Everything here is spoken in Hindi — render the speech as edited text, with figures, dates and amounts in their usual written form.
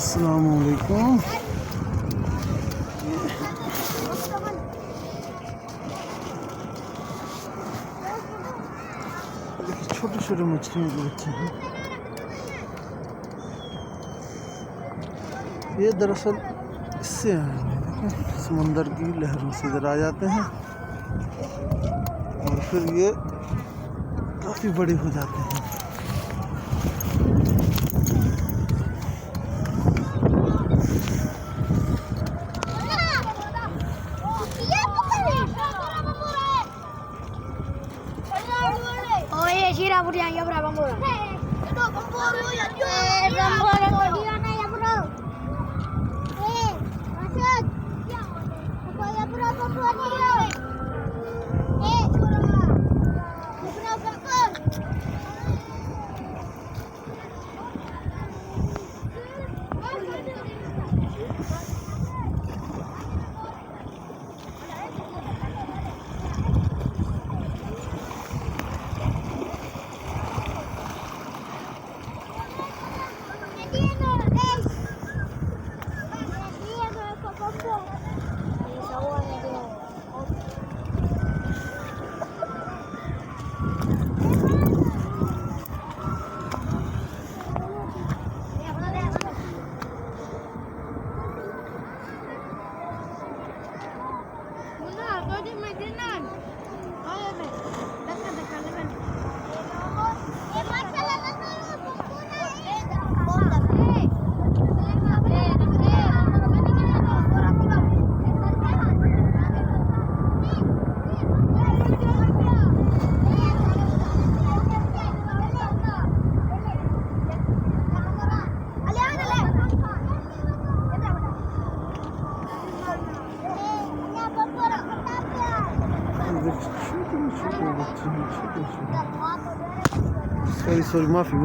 अस्सलामुअलैकुम। छोटे छोटे मछलियाँ भी रखी हैं। ये दरअसल इससे आए हैं, देखें समंदर की लहरों से इधर आ जाते हैं और फिर ये काफ़ी बड़े हो जाते हैं। Oye, Shira, por ya bro, vamos. Sorry, माफी।